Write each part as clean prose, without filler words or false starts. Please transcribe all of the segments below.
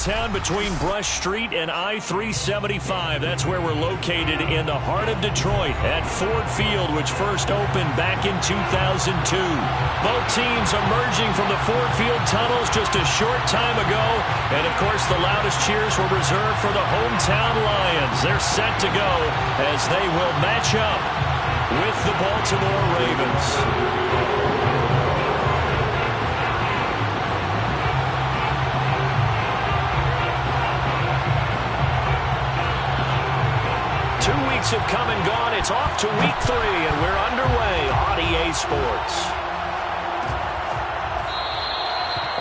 downtown between Brush Street and I-375. That's where we're located in the heart of Detroit at Ford Field, which first opened back in 2002. Both teams emerging from the Ford Field tunnels just a short time ago. And, of course, the loudest cheers were reserved for the hometown Lions. They're set to go as they will match up with the Baltimore Ravens. 2 weeks have come and gone. It's off to week 3, and we're underway on EA Sports.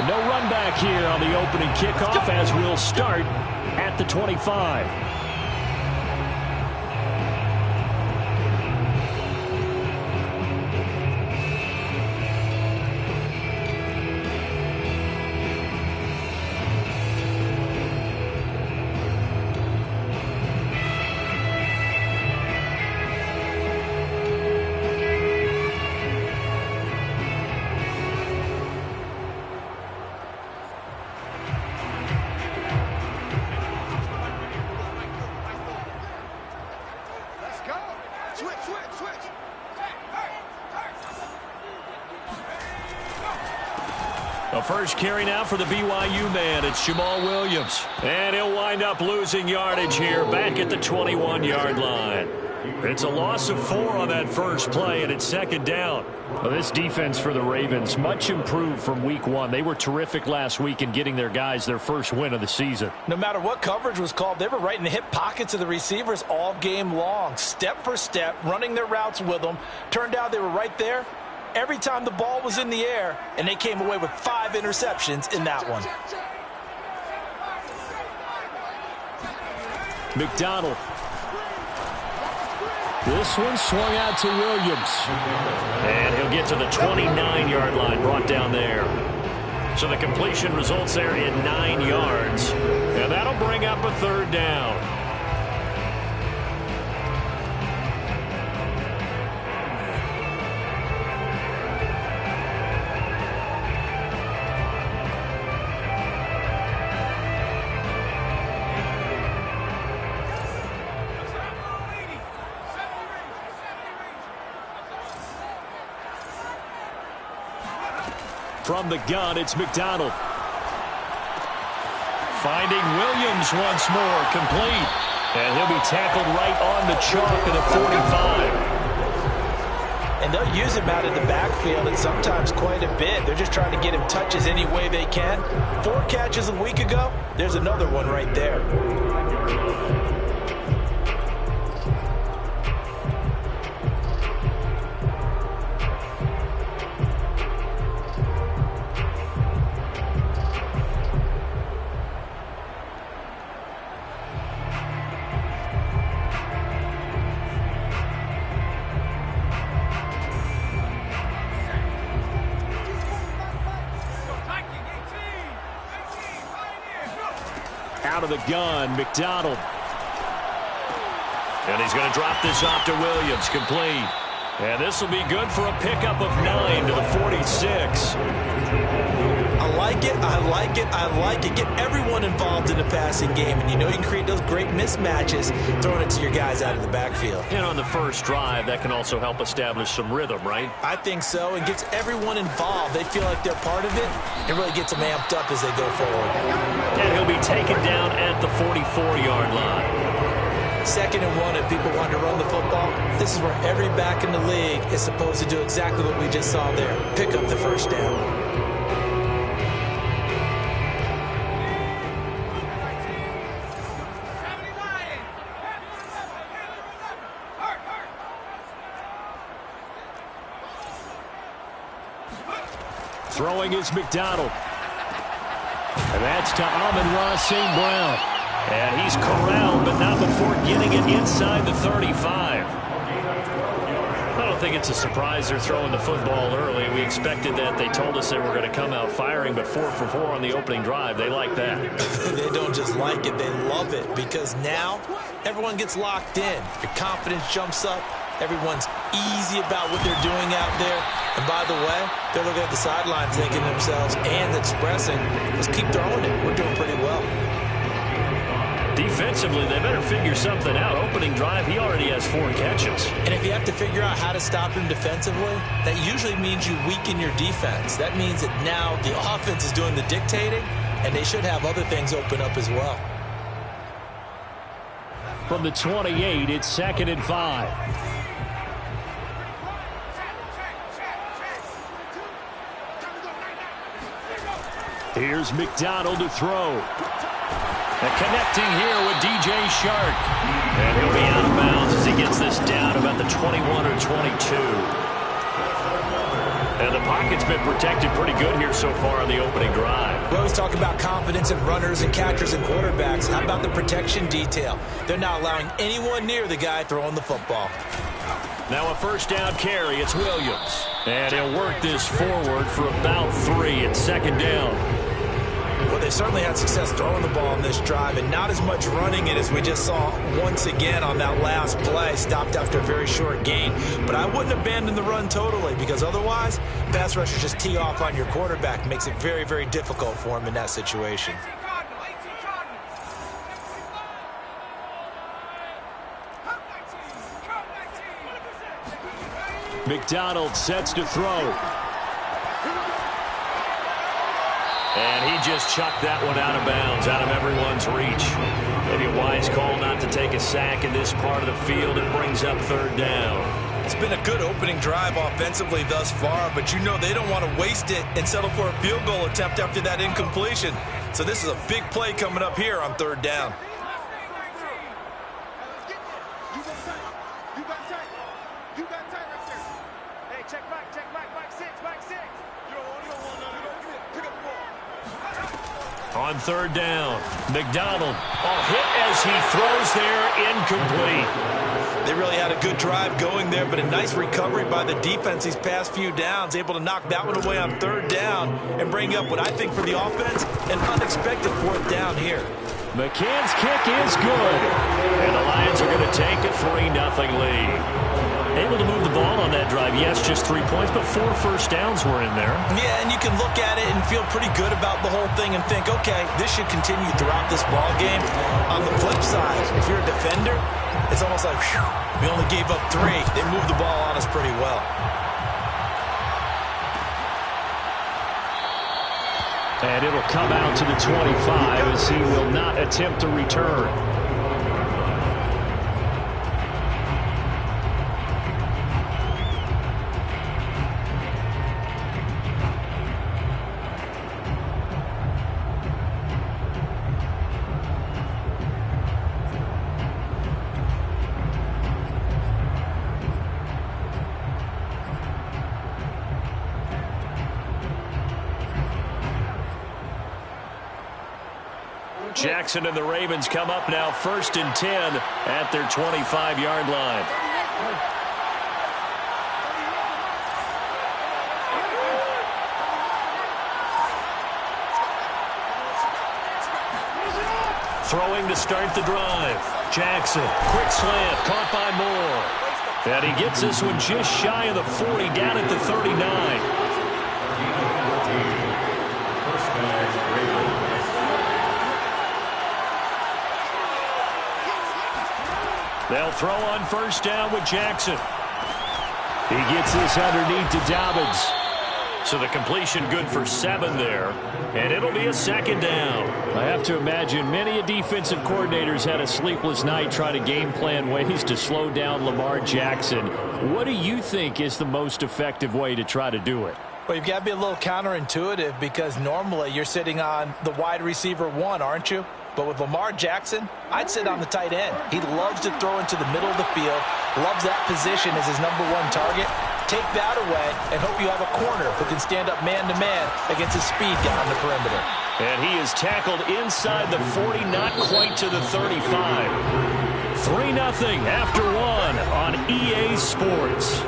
No run back here on the opening kickoff as we'll start at the 25. The first carry now for the BYU man. It's Jamal Williams. And he'll wind up losing yardage here back at the 21-yard line. It's a loss of 4 on that first play, and it's second down. Well, this defense for the Ravens, much improved from week 1. They were terrific last week in getting their guys their first win of the season. No matter what coverage was called, they were right in the hip pockets of the receivers all game long. Step for step, running their routes with them. Turned out they were right there every time the ball was in the air, and they came away with 5 interceptions in that one. McDonald. This one swung out to Williams. And he'll get to the 29-yard line, brought down there. So the completion results there in 9 yards. And that'll bring up a third down. From the gun, it's McDonald. Finding Williams once more, complete. And he'll be tackled right on the chalk of the 45. And they'll use him out of the backfield, and sometimes quite a bit. They're just trying to get him touches any way they can. 4 catches a week ago. There's another one right there. Out of the gun, McDonald. And he's going to drop this off to Williams, complete. And this will be good for a pickup of 9 to the 46. I like it, I like it, I like it. Get everyone involved in the passing game, and you know you can create those great mismatches throwing it to your guys out of the backfield. And on the first drive, that can also help establish some rhythm, right? I think so. It gets everyone involved. They feel like they're part of it. It really gets them amped up as they go forward. And he'll be taken down at the 44-yard line. 2nd and 1 if people want to run the football. This is where every back in the league is supposed to do exactly what we just saw there. Pick up the first down. Throwing is McDonald. And that's to Amon-Ra St. Brown. And he's corralled, but not before getting it inside the 35. I don't think it's a surprise they're throwing the football early. We expected that. They told us they were going to come out firing, but 4 for 4 on the opening drive. They like that. They don't just like it, they love it, because now everyone gets locked in. Your confidence jumps up. Everyone's easy about what they're doing out there. And by the way, they're looking at the sideline thinking to themselves and expressing, let's keep throwing it. We're doing pretty well. Defensively, they better figure something out. Opening drive, he already has 4 catches. And if you have to figure out how to stop him defensively, that usually means you weaken your defense. That means that now the offense is doing the dictating, and they should have other things open up as well. From the 28, it's 2nd and 5. Here's McDonald to throw. And connecting here with DJ Shark. And he'll be out of bounds as he gets this down about the 21 or 22. And the pocket's been protected pretty good here so far on the opening drive. We always talk about confidence in runners and catchers and quarterbacks. How about the protection detail? They're not allowing anyone near the guy throwing the football. Now a first down carry. It's Williams. And he'll work this forward for about 3. It's 2nd down. Well, they certainly had success throwing the ball on this drive, and not as much running it as we just saw once again on that last play. Stopped after a very short gain. But I wouldn't abandon the run totally, because otherwise, pass rushers just tee off on your quarterback. Makes it very, very difficult for him in that situation. McDonald sets to throw. And he just chucked that one out of bounds, out of everyone's reach. Maybe a wise call not to take a sack in this part of the field. It brings up 3rd down. It's been a good opening drive offensively thus far, but you know they don't want to waste it and settle for a field goal attempt after that incompletion. So this is a big play coming up here on 3rd down. On 3rd down, McDonald, hit as he throws there, incomplete. They really had a good drive going there, but a nice recovery by the defense these past few downs, able to knock that one away on 3rd down and bring up what I think for the offense, an unexpected 4th down here. McCann's kick is good, and the Lions are going to take a 3-0 lead. Able to move the ball on that drive. Yes, just 3 points, but 4 first downs were in there. Yeah, and you can look at it and feel pretty good about the whole thing and think, okay, this should continue throughout this ball game. On the flip side, if you're a defender, it's almost like, whew, we only gave up 3. They moved the ball on us pretty well. And it'll come out to the 25 as he will not attempt to return. Jackson and the Ravens come up now 1st and 10 at their 25-yard line. Throwing to start the drive. Jackson, quick slant, caught by Moore. And he gets this one just shy of the 40, down at the 39. They'll throw on 1st down with Jackson. He gets this underneath to Dobbins. So the completion good for 7 there. And it'll be a 2nd down. I have to imagine many defensive coordinators had a sleepless night trying to game plan ways to slow down Lamar Jackson. What do you think is the most effective way to try to do it? Well, you've got to be a little counterintuitive because normally you're sitting on the wide receiver 1, aren't you? But with Lamar Jackson, I'd sit on the tight end. He loves to throw into the middle of the field, loves that position as his #1 target. Take that away and hope you have a corner who can stand up man-to-man against a speed guy on the perimeter. And he is tackled inside the 40, not quite to the 35. 3-0 after 1 on EA Sports.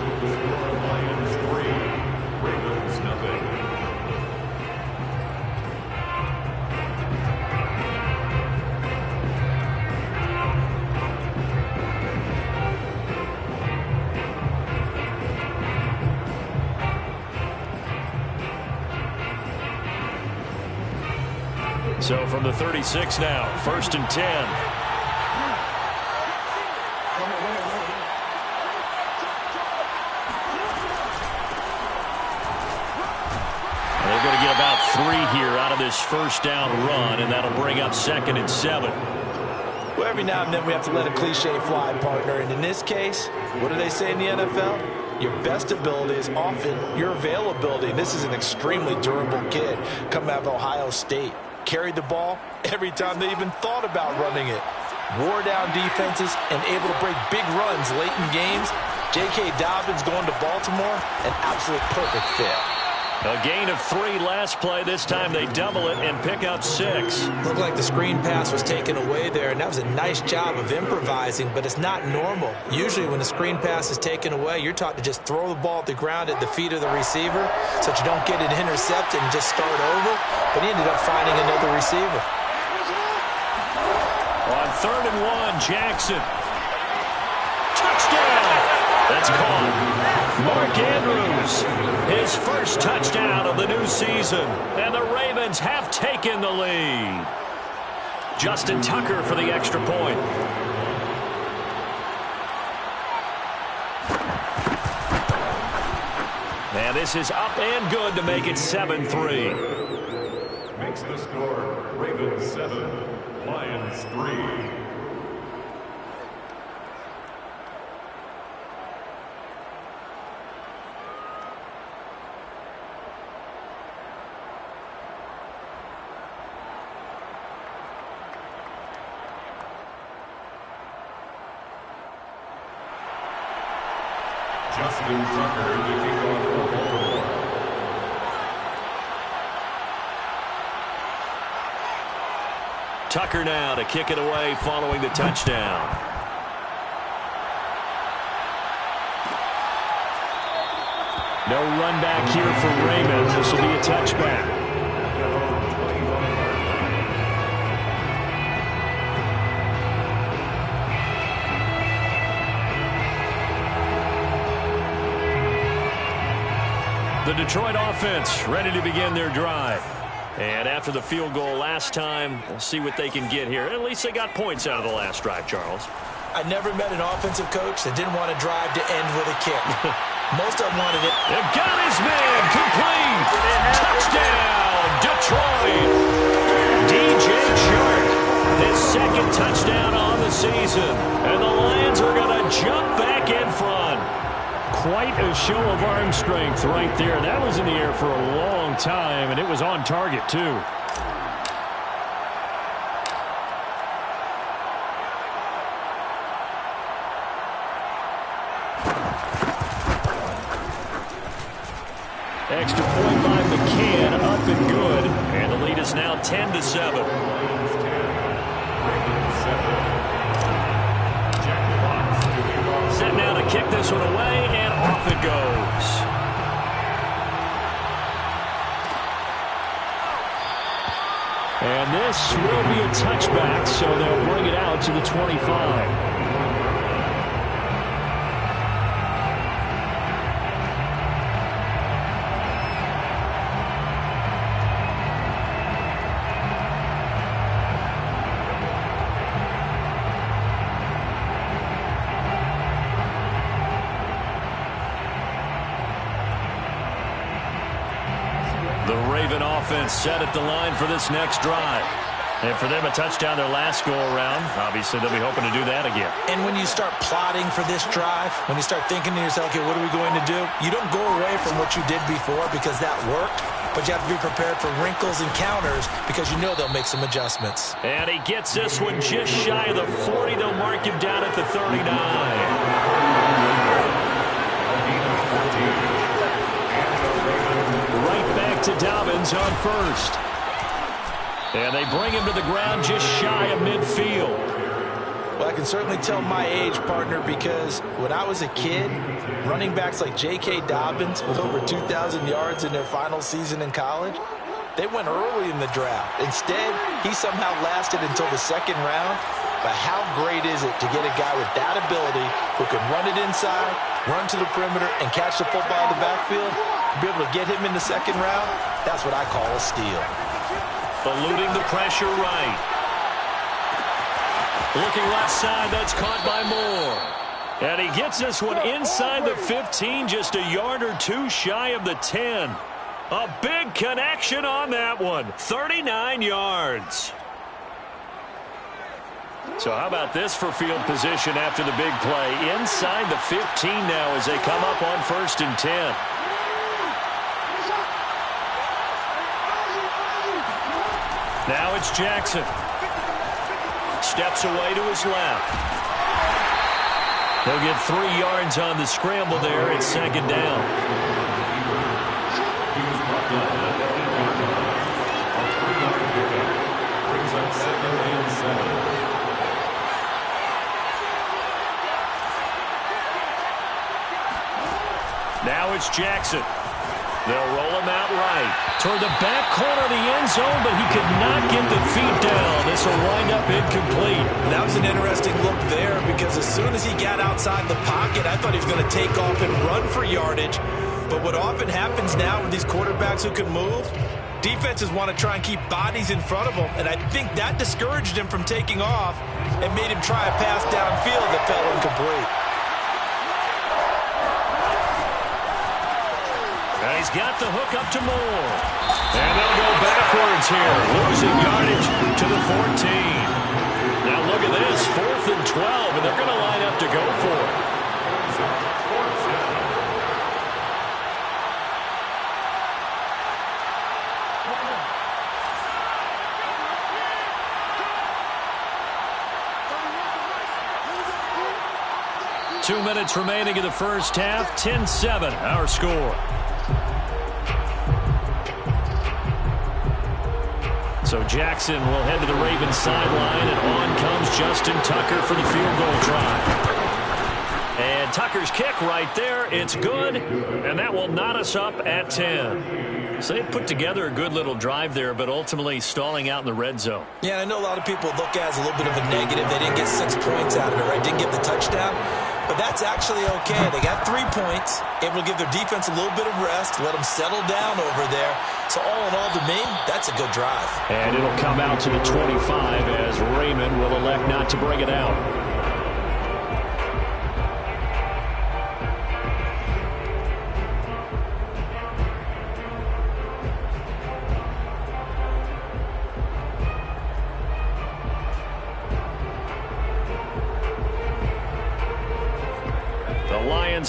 So from the 36 now, 1st and 10. this first down run, and that'll bring up 2nd and 7. Well, every now and then we have to let a cliche fly, partner. And in this case, what do they say in the NFL? Your best ability is often your availability. This is an extremely durable kid coming out of Ohio State. Carried the ball every time they even thought about running it. Wore down defenses and able to break big runs late in games. J.K. Dobbins going to Baltimore, an absolute perfect fit. A gain of 3 last play. This time they double it and pick up 6. Looked like the screen pass was taken away there, and that was a nice job of improvising, but it's not normal. Usually when a screen pass is taken away, you're taught to just throw the ball at the ground at the feet of the receiver so that you don't get it intercepted and just start over, but he ended up finding another receiver. On 3rd and 1, Jackson. Touchdown! That's caught. Mark Andrews, his first touchdown of the new season. And the Ravens have taken the lead. Justin Tucker for the extra point. And this is up and good to make it 7-3. Makes the score Ravens 7, Lions 3. Justin Tucker, the kickoff for Baltimore. Tucker now to kick it away following the touchdown. No run back here for Raymond. This will be a touchback. The Detroit offense ready to begin their drive. And after the field goal last time, we'll see what they can get here. At least they got points out of the last drive, Charles. I never met an offensive coach that didn't want to drive to end with a kick. Most of them wanted it. They've got his man complete. Touchdown, Detroit. DJ Chark, his 2nd touchdown on the season. And the Lions are going to jump back in front. Quite a show of arm strength right there. That was in the air for a long time, and it was on target, too. Extra point by McCann, up and good. And the lead is now 10-7. Set now to kick this one away, and off it goes. And this will be a touchback, so they'll bring it out to the 25. Offense set at the line for this next drive. And for them, a touchdown their last go-around. Obviously, they'll be hoping to do that again. And when you start plotting for this drive, when you start thinking to yourself, okay, what are we going to do? You don't go away from what you did before because that worked, but you have to be prepared for wrinkles and counters because you know they'll make some adjustments. And he gets this one just shy of the 40. They'll mark him down at the 39. To Dobbins on first. And they bring him to the ground just shy of midfield. Well, I can certainly tell my age, partner, because when I was a kid, running backs like J.K. Dobbins with over 2,000 yards in their final season in college, they went early in the draft. Instead, he somehow lasted until the 2nd round. But how great is it to get a guy with that ability who can run it inside, run to the perimeter, and catch the football in the backfield? Be able to get him in the 2nd round, that's what I call a steal. Eluding the pressure right. Looking left side, that's caught by Moore. And he gets this one inside the 15, just a yard or two shy of the 10. A big connection on that one. 39 yards. So how about this for field position after the big play? Inside the 15 now as they come up on 1st and 10. Now it's Jackson. Steps away to his left. They'll get 3 yards on the scramble there. It's 2nd down. Brings up 2nd and 7. Now it's Jackson. They'll roll him out right. Toward the back corner of the end zone, but he could not get the feet down. This will wind up incomplete. That was an interesting look there because as soon as he got outside the pocket, I thought he was going to take off and run for yardage. But what often happens now with these quarterbacks who can move, defenses want to try and keep bodies in front of them, and I think that discouraged him from taking off and made him try a pass downfield that fell incomplete. He's got the hook up to Moore. And they'll go backwards here, losing yardage to the 14. Now look at this, 4th and 12, and they're going to line up to go for it. 2 minutes remaining in the first half. 10-7, our score. So Jackson will head to the Ravens sideline, and on comes Justin Tucker for the field goal try. And Tucker's kick right there. It's good, and that will knot us up at 10. So they put together a good little drive there, but ultimately stalling out in the red zone. Yeah, I know a lot of people look at it as a little bit of a negative. They didn't get 6 points out of it, right? Didn't get the touchdown. But that's actually okay. They got 3 points. It will give their defense a little bit of rest, let them settle down over there. So all in all, to me, that's a good drive. And it'll come out to the 25 as Raymond will elect not to bring it out.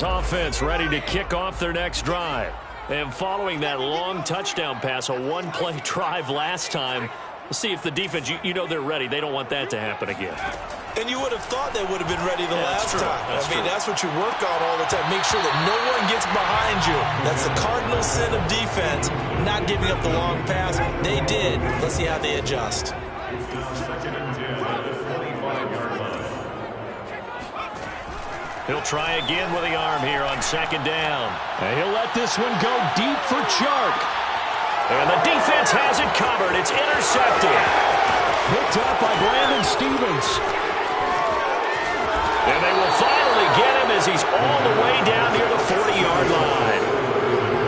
Offense ready to kick off their next drive. And following that long touchdown pass, a one-play drive last time, we'll see if the defense, you know they're ready. They don't want that to happen again. And you would have thought they would have been ready the last time. I mean, that's what you work on all the time. Make sure that no one gets behind you. That's the cardinal sin of defense, not giving up the long pass. They did. Let's see how they adjust. 2nd and 10 at the 45-yard line. He'll try again with the arm here on 2nd down. And he'll let this one go deep for Chark. And the defense has it covered. It's intercepted. Picked up by Brandon Stevens. And they will finally get him as he's all the way down near the 40-yard line.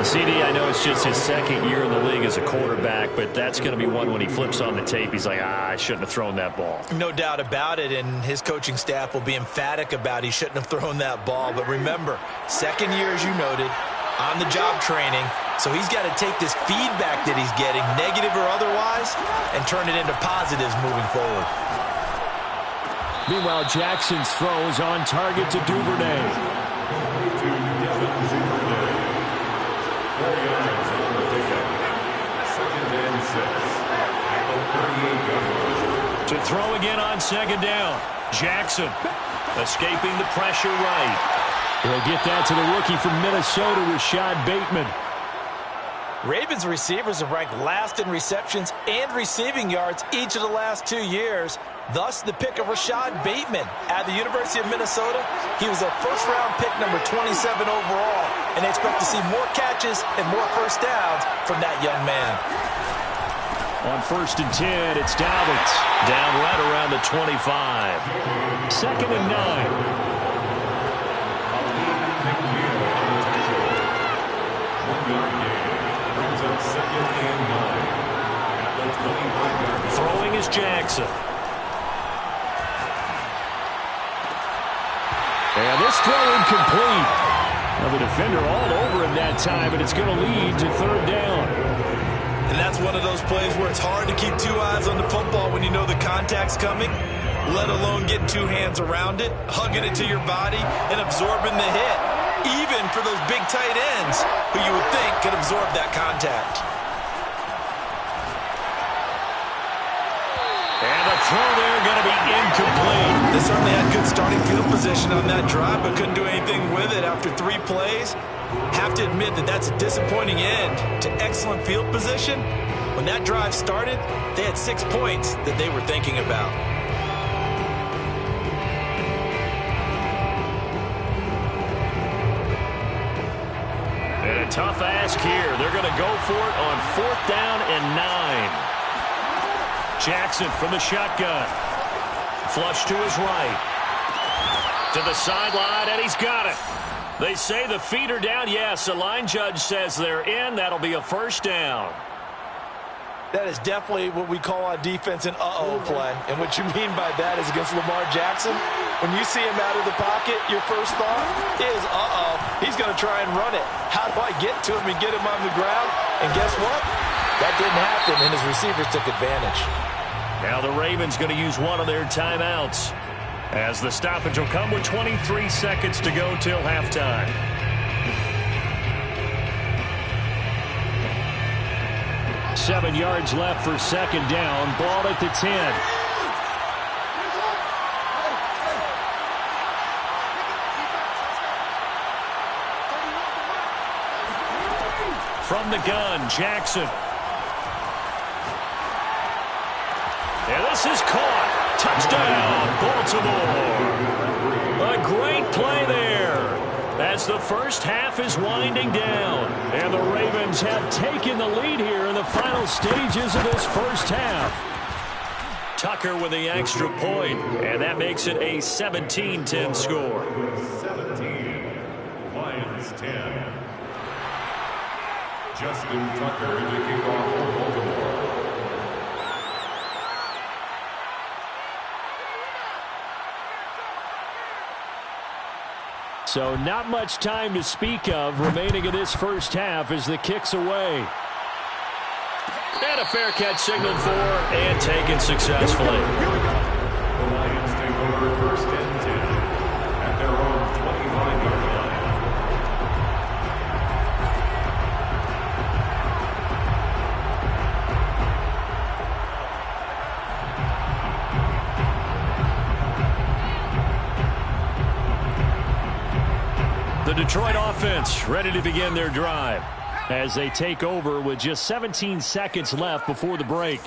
CD, I know it's just his 2nd year in the league as a quarterback, but that's going to be one when he flips on the tape. He's like, I shouldn't have thrown that ball. No doubt about it, and his coaching staff will be emphatic about he shouldn't have thrown that ball. But remember, 2nd year, as you noted, on-the-job training, so he's got to take this feedback that he's getting, negative or otherwise, and turn it into positives moving forward. Meanwhile, Jackson's throw is on target to Duvernay. To Devin Duvernay. 4 yards on the pickup. 2nd and 6. At the 38-yard line. To throw again on 2nd down. Jackson escaping the pressure right. He'll get that to the rookie from Minnesota, Rashad Bateman. Ravens receivers have ranked last in receptions and receiving yards each of the last 2 years. Thus, the pick of Rashad Bateman at the University of Minnesota. He was a first-round pick, number 27 overall, and they expect to see more catches and more first downs from that young man. On 1st and 10, it's Dobbins. Down right around the 25. 2nd and 9. Throwing is Jackson. And this throw incomplete. Well, the defender all over him that time, and it's going to lead to third down. And that's one of those plays where it's hard to keep two eyes on the football when you know the contact's coming, let alone getting two hands around it, hugging it to your body, and absorbing the hit, even for those big tight ends who you would think could absorb that contact. And the throw there going to be incomplete. They certainly had good starting field position on that drive, but couldn't do anything with it after 3 plays. Have to admit that that's a disappointing end to excellent field position. When that drive started, they had 6 points that they were thinking about. And a tough ask here. They're going to go for it on 4th down and 9. Jackson from the shotgun. Flush to his right. To the sideline, and he's got it. They say the feet are down. Yes, the line judge says they're in. That'll be a first down. That is definitely what we call on defense an uh-oh play. And what you mean by that is against Lamar Jackson, when you see him out of the pocket, your first thought is, uh-oh, he's going to try and run it. How do I get to him and get him on the ground? And guess what? That didn't happen, and his receivers took advantage. Now the Ravens going to use one of their timeouts, as the stoppage will come with 23 seconds to go till halftime. Seven yards left for second down. Ball at the 10. From the gun, Jackson. And this is caught. Touchdown, Baltimore. A great play there as the first half is winding down. And the Ravens have taken the lead here in the final stages of this first half. Tucker with the extra point, and that makes it a 17-10 score. 17, Lions 10. Justin Tucker in the kickoff for Baltimore. So not much time to speak of remaining in this first half as the kick's away. And a fair catch signaled for and taken successfully. The Lions take over first and 10 at their own 25-yard line. The Detroit offense ready to begin their drive as they take over with just 17 seconds left before the break.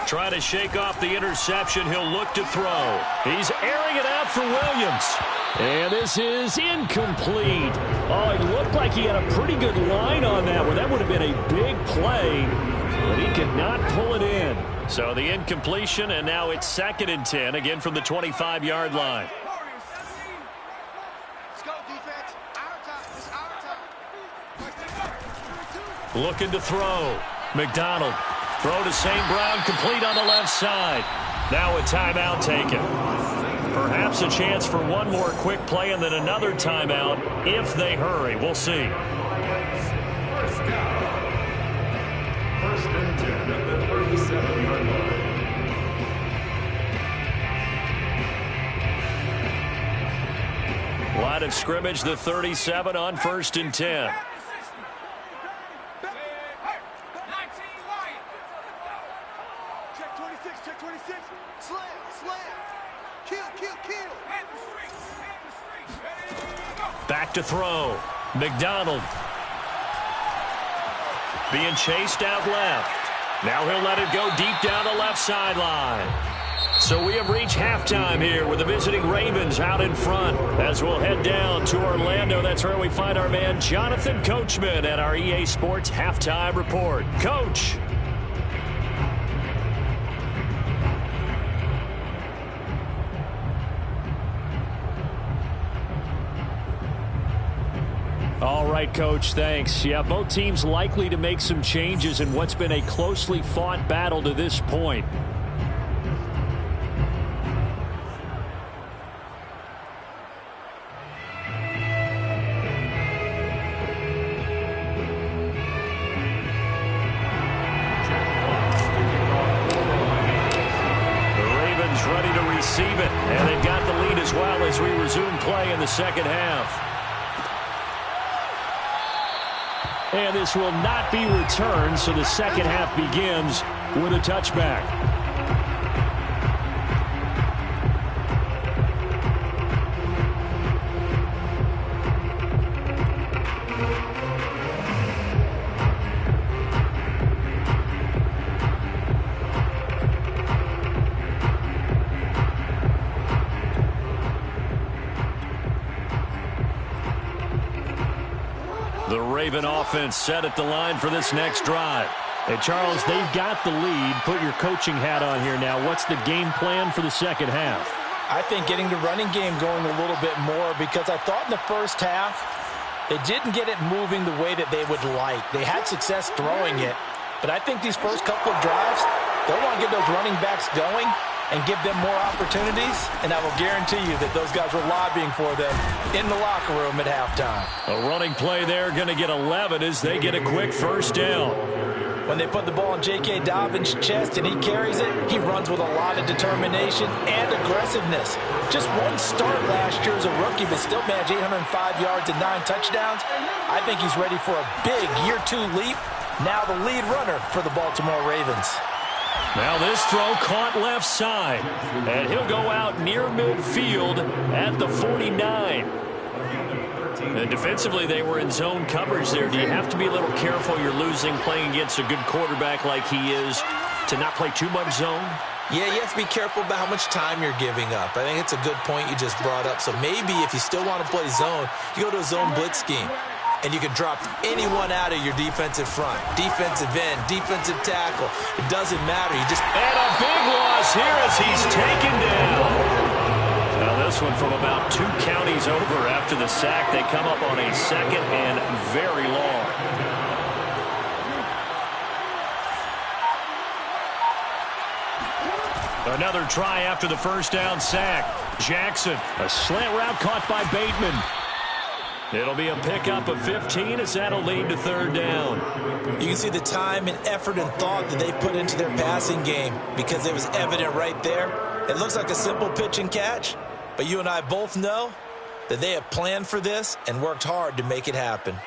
Try to shake off the interception. He'll look to throw. He's airing it out for Williams. And this is incomplete. Oh, it looked like he had a pretty good line on that one. That would have been a big play, but he could not pull it in. So the incompletion, and now it's 2nd and 10, again from the 25-yard line. Looking to throw. McDonald. Throw to St. Brown, complete on the left side. Now a timeout taken. Perhaps a chance for one more quick play and then another timeout if they hurry. We'll see. First down. First and 10 at the 37-yard line. Line of scrimmage, the 37 on 1st and 10. Back to throw. McDonald. Being chased out left. Now he'll let it go deep down the left sideline. So we have reached halftime here with the visiting Ravens out in front. As we'll head down to Orlando, that's where we find our man Jonathan Coachman at our EA Sports Halftime Report. Coach. All right, Coach, thanks. Yeah, both teams likely to make some changes in what's been a closely fought battle to this point. play in the second half. And this will not be returned, so the second half begins with a touchback. The Raven offense set at the line for this next drive. Hey, Charles, they've got the lead. Put your coaching hat on here now. What's the game plan for the second half? I think getting the running game going a little bit more, because I thought in the first half they didn't get it moving the way that they would like. They had success throwing it, but I think these first couple of drives, they'll want to get those running backs going and give them more opportunities, and I will guarantee you that those guys were lobbying for them in the locker room at halftime. A running play there, going to get 11 as they get a quick first down. When they put the ball in J.K. Dobbins' chest and he carries it, he runs with a lot of determination and aggressiveness. Just one start last year as a rookie, but still managed 805 yards and 9 touchdowns. I think he's ready for a big year 2 leap. Now the lead runner for the Baltimore Ravens. Now this throw caught left side, and he'll go out near midfield at the 49. And defensively, they were in zone coverage there. Do you have to be a little careful? You're losing playing against a good quarterback like he is to not play too much zone? Yeah, you have to be careful about how much time you're giving up. I think it's a good point you just brought up. So maybe if you still want to play zone, you go to a zone blitz scheme. And you can drop anyone out of your defensive front. Defensive end, defensive tackle. It doesn't matter. You just... And a big loss here as he's taken down. Now this one from about 2 counties over after the sack. They come up on a second and very long. Another try after the first down sack. Jackson, a slant route caught by Bateman. It'll be a pickup of 15 as that'll lead to third down. You can see the time and effort and thought that they put into their passing game because it was evident right there. It looks like a simple pitch and catch, but you and I both know that they have planned for this and worked hard to make it happen.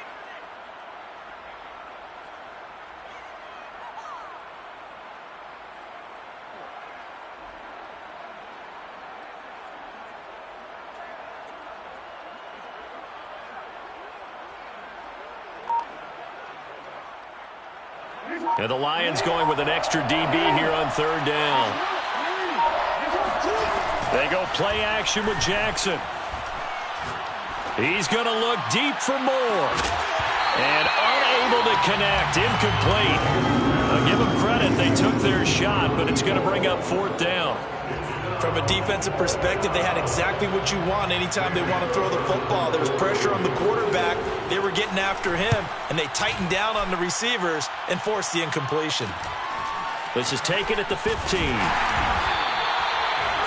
And the Lions going with an extra DB here on third down. They go play action with Jackson. He's going to look deep for more. And unable to connect. Incomplete. I'll give them credit. They took their shot, but it's going to bring up fourth down. From a defensive perspective, they had exactly what you want anytime they want to throw the football. There was pressure on the quarterback. They were getting after him, and they tightened down on the receivers and forced the incompletion. This is taken at the 15.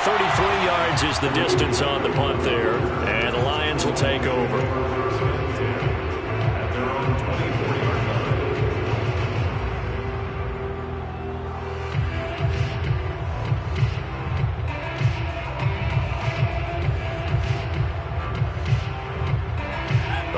33 yards is the distance on the punt there, and the Lions will take over.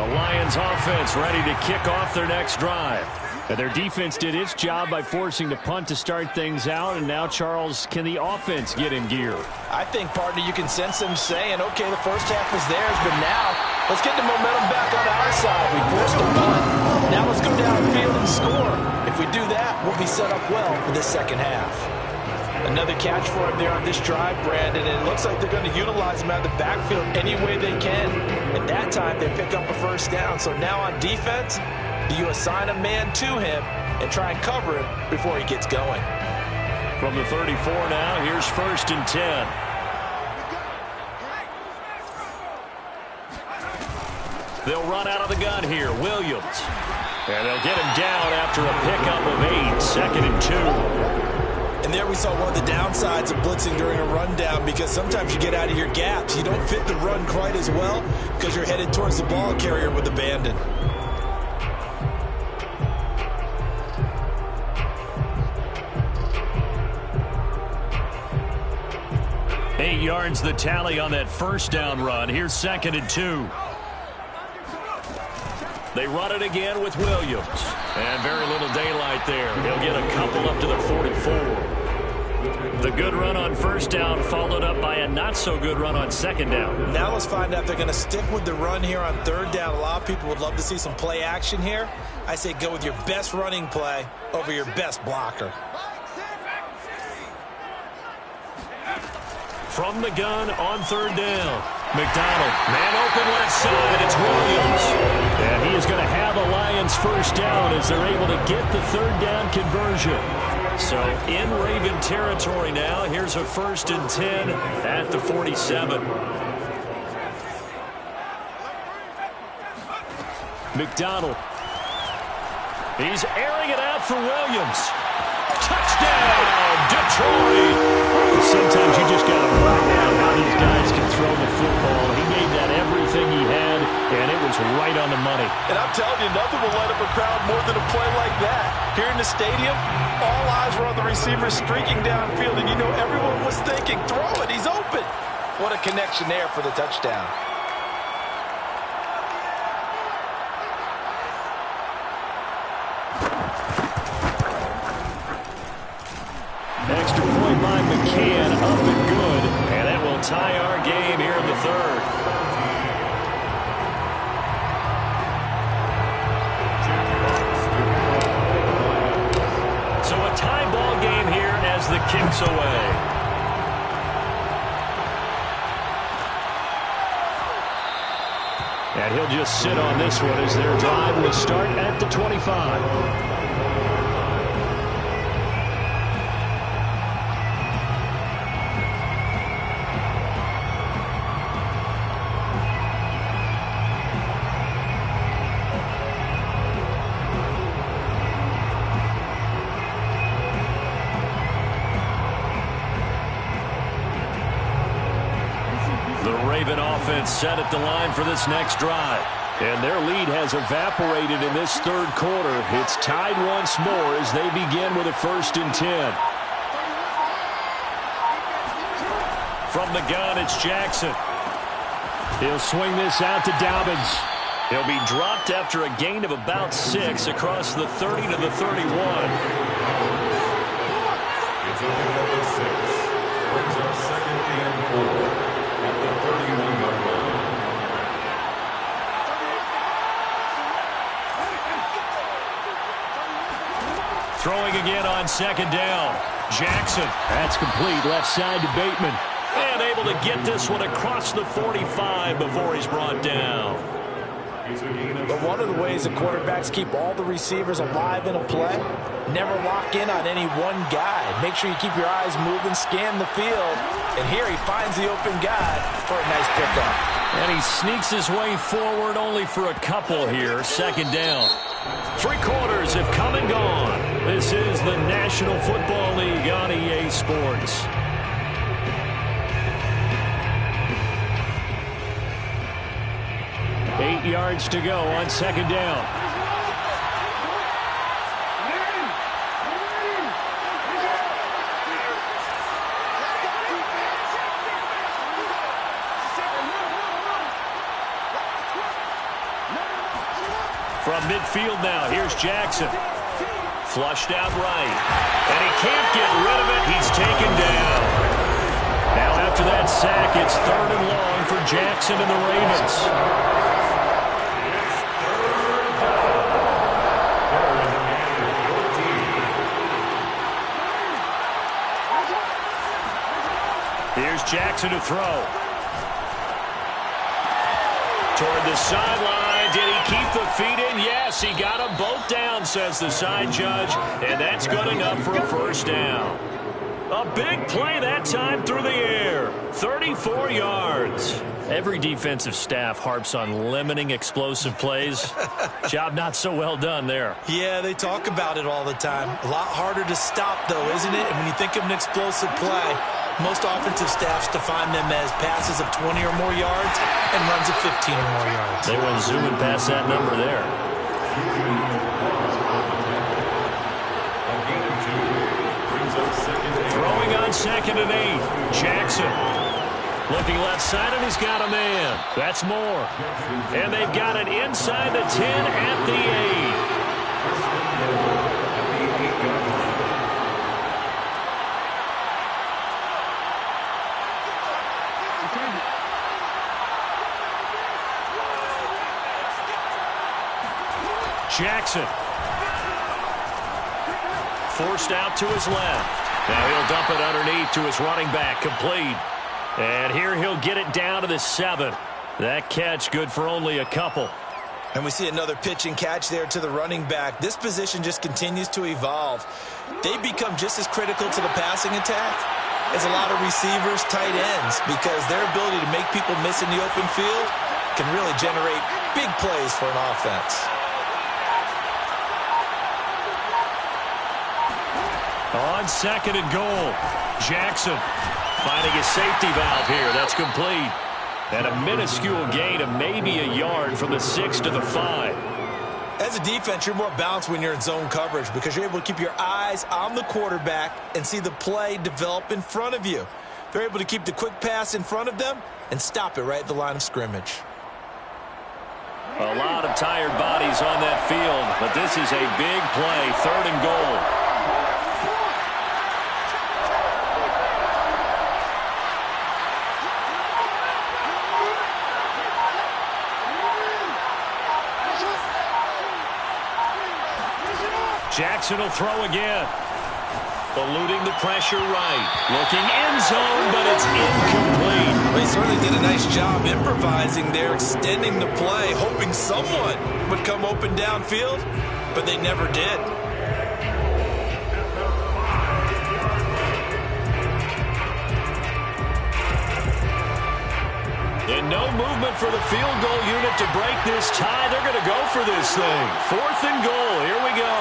Lions offense ready to kick off their next drive. And their defense did its job by forcing the punt to start things out. And now, Charles, can the offense get in gear? I think, partner, you can sense them saying, okay, the first half was theirs, but now let's get the momentum back on our side. We forced a punt. Now let's go downfield and score. If we do that, we'll be set up well for the second half. Another catch for him there on this drive, Brandon, and it looks like they're going to utilize him out of the backfield any way they can. At that time, they pick up a first down. So now on defense, do you assign a man to him and try and cover him before he gets going? From the 34 now, here's first and 10. They'll run out of the gun here, Williams. And they'll get him down after a pickup of 8, second and 2. And there we saw one of the downsides of blitzing during a rundown, because sometimes you get out of your gaps. You don't fit the run quite as well because you're headed towards the ball carrier with abandon. yards the tally on that first down run. Here's 2nd and 2. They run it again with Williams. And very little daylight there. He'll get a couple up to the 44. The good run on first down followed up by a not-so-good run on 2nd down. Now let's find out if they're going to stick with the run here on 3rd down. A lot of people would love to see some play action here. I say go with your best running play over your best blocker. From the gun on 3rd down. McDonald, man open left side. It's Williams. And he is going to have a Lions first down as they're able to get the 3rd down conversion. So in Raven territory now. Here's a 1st and 10 at the 47. McDonald. He's airing it out for Williams. Touchdown, Detroit. Sometimes you just got to work out how these guys can throw the football. He gave that everything he had, and it was right on the money. And I'm telling you, nothing will light up a crowd more than a play like that. Here in the stadium, all eyes were on the receiver streaking downfield, and you know everyone was thinking, throw it, he's open. What a connection there for the touchdown. Extra point by McCann, up and good. And that will tie our game here in the 3rd. So a tie ball game here as the kick's away. And he'll just sit on this one as their drive will start at the 25. Set at the line for this next drive. And their lead has evaporated in this 3rd quarter. It's tied once more as they begin with a 1st and 10. From the gun, it's Jackson. He'll swing this out to Dobbins. He'll be dropped after a gain of about 6 across the 30 to the 31. It's a gain of 6. Brings up 2nd and 4 at the 31-yard line. Throwing again on 2nd down. Jackson. That's complete. Left side to Bateman. And able to get this one across the 45 before he's brought down. But one of the ways that quarterbacks keep all the receivers alive in a play, never lock in on any one guy. Make sure you keep your eyes moving, scan the field. And here he finds the open guy for a nice pickup. And he sneaks his way forward only for a couple here. 2nd down. 3 quarters have come and gone. This is the National Football League on EA Sports. Eight yards to go on 2nd down. From midfield now, here's Jackson. Flushed out right. And he can't get rid of it. He's taken down. Now after that sack, it's 3rd and long for Jackson and the Ravens. Here's Jackson to throw. Toward the sideline. Did he keep the feet in? Yes, he got them both down, says the side judge. And that's good enough for a 1st down. A big play that time through the air. 34 yards. Every defensive staff harps on limiting explosive plays. Job not so well done there. Yeah, they talk about it all the time. A lot harder to stop, though, isn't it? And when you think of an explosive play, most offensive staffs define them as passes of 20 or more yards and runs of 15 or more yards. They went zooming past that number there. Throwing on 2nd and 8. Jackson. Looking left side, and he's got a man. That's Moore. And they've got it inside the 10 at the 8. Jackson. Forced out to his left. Now he'll dump it underneath to his running back. Complete. And here he'll get it down to the 7. That catch good for only a couple. And we see another pitch and catch there to the running back. This position just continues to evolve. They become just as critical to the passing attack as a lot of receivers, tight ends, because their ability to make people miss in the open field can really generate big plays for an offense. On 2nd and goal, Jackson finding a safety valve here. That's complete. And a minuscule gain of maybe a yard from the 6 to the 5. As a defense, you're more balanced when you're in zone coverage because you're able to keep your eyes on the quarterback and see the play develop in front of you. They're able to keep the quick pass in front of them and stop it right at the line of scrimmage. A lot of tired bodies on that field, but this is a big play, 3rd and goal. Jackson will throw again. Eluding the pressure right. Looking end zone, but it's incomplete. Well, he certainly did a nice job improvising there, extending the play, hoping someone would come open downfield, but they never did. And no movement for the field goal unit to break this tie. They're going to go for this thing. 4th and goal. Here we go.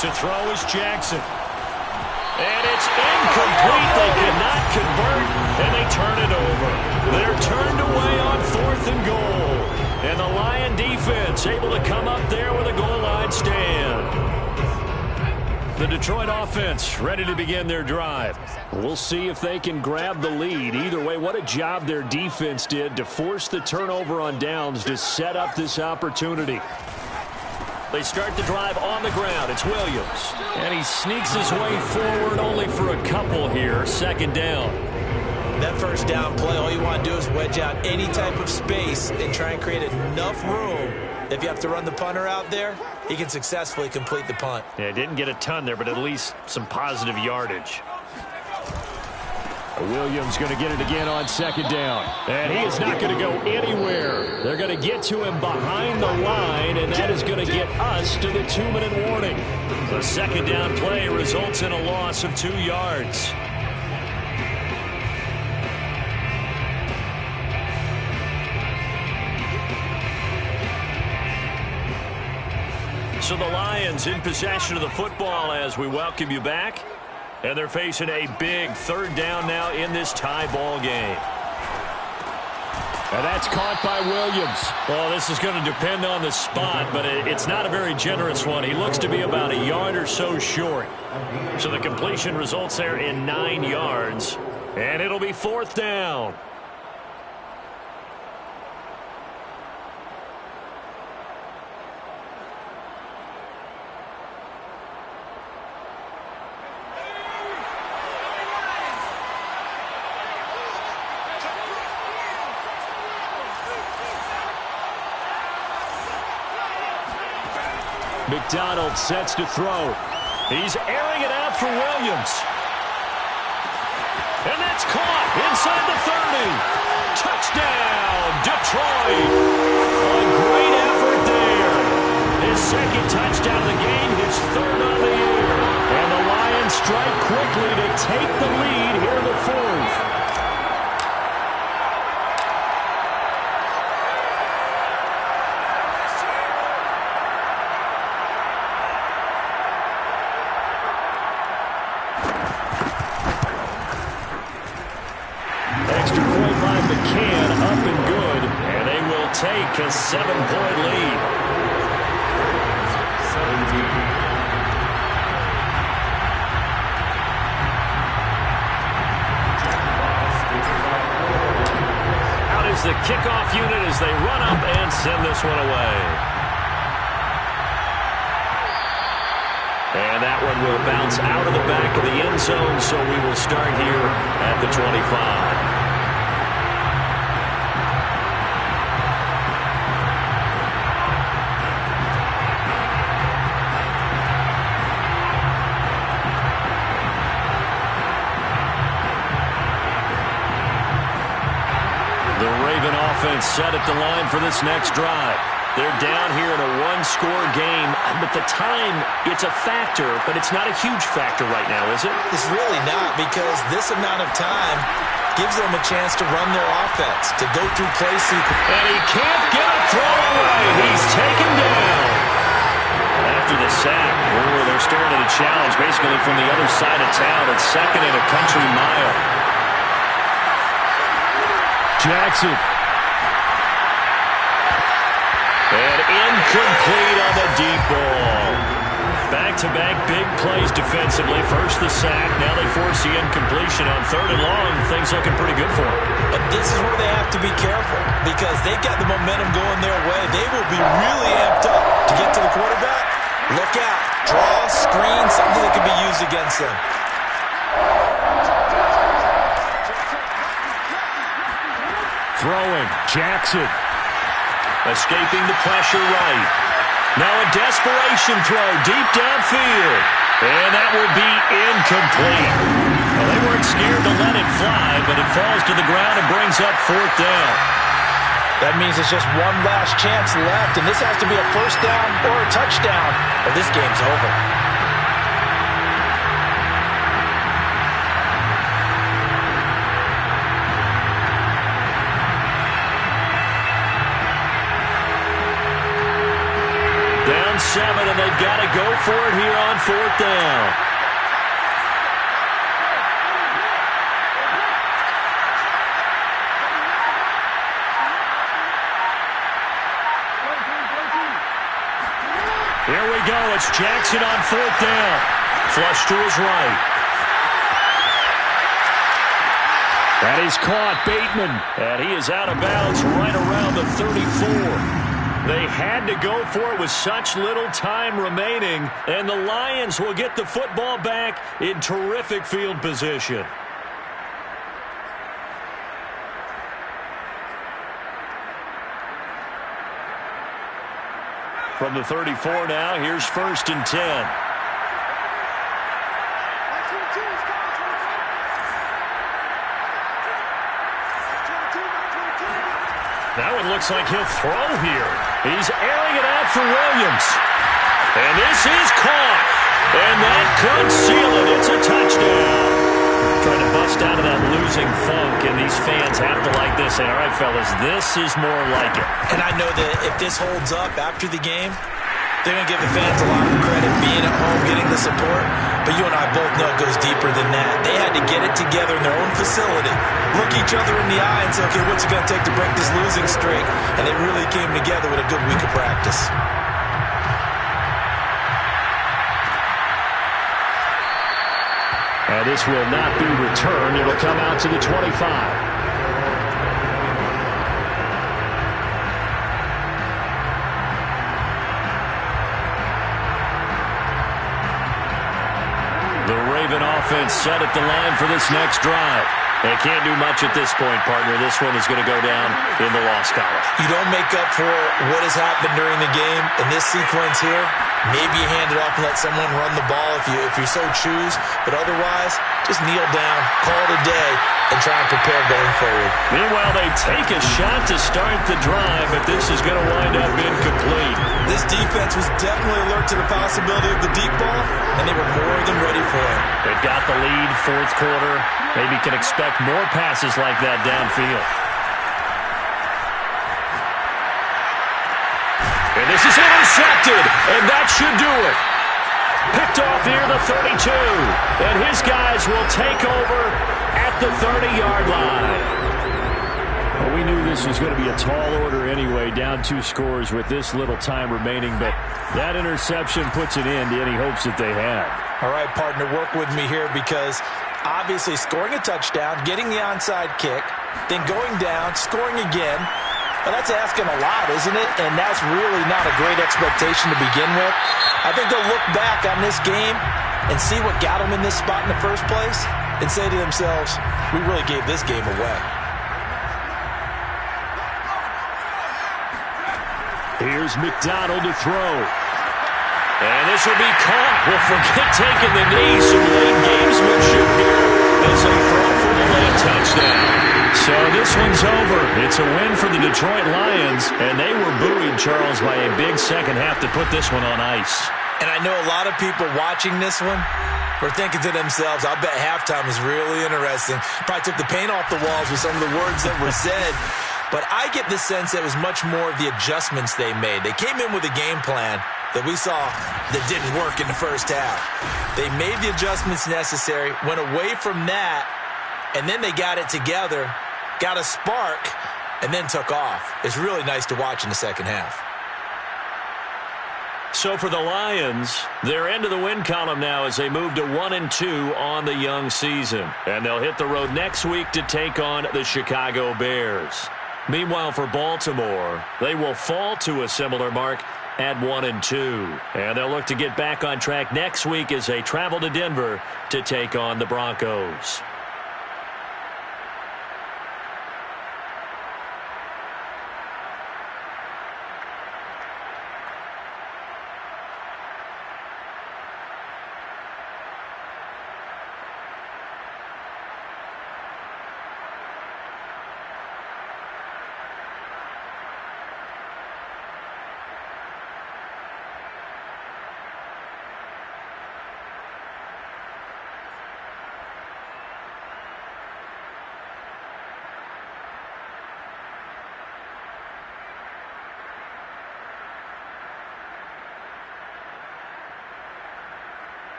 To throw is Jackson. And it's incomplete. They cannot convert, and they turn it over. They're turned away on 4th and goal. And the Lion defense able to come up there with a goal line stand. The Detroit offense ready to begin their drive. We'll see if they can grab the lead. Either way, what a job their defense did to force the turnover on downs to set up this opportunity. They start the drive on the ground. It's Williams. And he sneaks his way forward only for a couple here. 2nd down. That 1st down play, all you want to do is wedge out any type of space and try and create enough room. If you have to run the punter out there, he can successfully complete the punt. Yeah, didn't get a ton there, but at least some positive yardage. Williams going to get it again on 2nd down. And he is not going to go anywhere. They're going to get to him behind the line, and that is going to get us to the 2-minute warning. The 2nd down play results in a loss of 2 yards. So the Lions in possession of the football as we welcome you back. And they're facing a big 3rd down now in this tie ball game. And that's caught by Williams. Well, this is going to depend on the spot, but it's not a very generous one. He looks to be about a yard or so short. So the completion results there in 9 yards. And it'll be 4th down. McDonald sets to throw. He's airing it out for Williams. And that's caught inside the 30. Touchdown, Detroit. A great effort there. His 2nd touchdown of the game, his 3rd on the year. And the Lions strike quickly to take the lead here in the 4th. Take a 7-point lead. 17. is the kickoff unit as they run up and send this one away. And that one will bounce out of the back of the end zone, so we will start here at the 25. Offense set at the line for this next drive. They're down here in a one-score game, but the time, it's a factor, but it's not a huge factor right now, is it? It's really not, because this amount of time gives them a chance to run their offense, to go through play sequence. And he can't get a throw away. He's taken down. After the sack, they're staring at a challenge basically from the other side of town. It's second and a country mile. Jackson. And incomplete on the deep ball. Back-to-back big plays defensively. First the sack. Now they force the incompletion on 3rd and long. Things looking pretty good for them. And this is where they have to be careful, because they've got the momentum going their way. They will be really amped up to get to the quarterback. Look out. Draw, screen, something that can be used against them. Throwing. Jackson. Escaping the pressure right. Now a desperation throw deep downfield. And that will be incomplete. Well, they weren't scared to let it fly, but it falls to the ground and brings up 4th down. That means it's just one last chance left, and this has to be a first down or a touchdown, or this game's over. Down 7, and they've got to go for it here on 4th down. Here we go. It's Jackson on 4th down. Flush to his right. That is caught. Bateman. And he is out of bounds right around the 34. They had to go for it with such little time remaining, and the Lions will get the football back in terrific field position. From the 34 now, here's 1st and 10. That one looks like he'll throw here. He's airing it out for Williams. And this is caught. And that could seal it. It's a touchdown. Trying to bust out of that losing funk, and these fans have to like this. Say, all right, fellas, this is more like it. And I know that if this holds up after the game, they're going to give the fans a lot of credit being at home, getting the support. But you and I both know it goes deeper than that. They had to get it together in their own facility, look each other in the eye and say, okay, what's it going to take to break this losing streak? And it really came together with a good week of practice. And this will not be returned. It'll come out to the 25. The Raven offense set at the line for this next drive. They can't do much at this point, partner. This one is going to go down in the loss column. You don't make up for what has happened during the game in this sequence here. Maybe you hand it off and let someone run the ball if you so choose. But otherwise, just kneel down, call it a day, and try and prepare going forward. Meanwhile, they take a shot to start the drive, but this is going to wind up incomplete. This defense was definitely alert to the possibility of the deep ball, and they were more than ready for it. They've got the lead, 4th quarter. Maybe can expect more passes like that downfield. And this is intercepted, and that should do it. Picked off near the 32, and his guys will take over at the 30-yard line. Well, we knew this was going to be a tall order anyway, down 2 scores with this little time remaining, but that interception puts an end to any hopes that they have. All right, partner, work with me here, because obviously scoring a touchdown, getting the onside kick, then going down, scoring again. Well, that's asking a lot, isn't it? And that's really not a great expectation to begin with. I think they'll look back on this game and see what got them in this spot in the first place and say to themselves, we really gave this game away. Here's McDonald to throw. And this will be caught. Well, forget taking the knee. Some late gamesmanship here as they throw for the late touchdown. So this one's over. It's a win for the Detroit Lions, and they were buoyed, Charles, by a big second half to put this one on ice. And I know a lot of people watching this one were thinking to themselves, I bet halftime is really interesting. Probably took the paint off the walls with some of the words that were said. But I get the sense that it was much more of the adjustments they made. They came in with a game plan that we saw that didn't work in the first half. They made the adjustments necessary, went away from that, and then they got it together, got a spark, and then took off. It's really nice to watch in the second half. So for the Lions, they're into the win column now as they move to 1-2 on the young season. And they'll hit the road next week to take on the Chicago Bears. Meanwhile, for Baltimore, they will fall to a similar mark at 1-2. And they'll look to get back on track next week as they travel to Denver to take on the Broncos.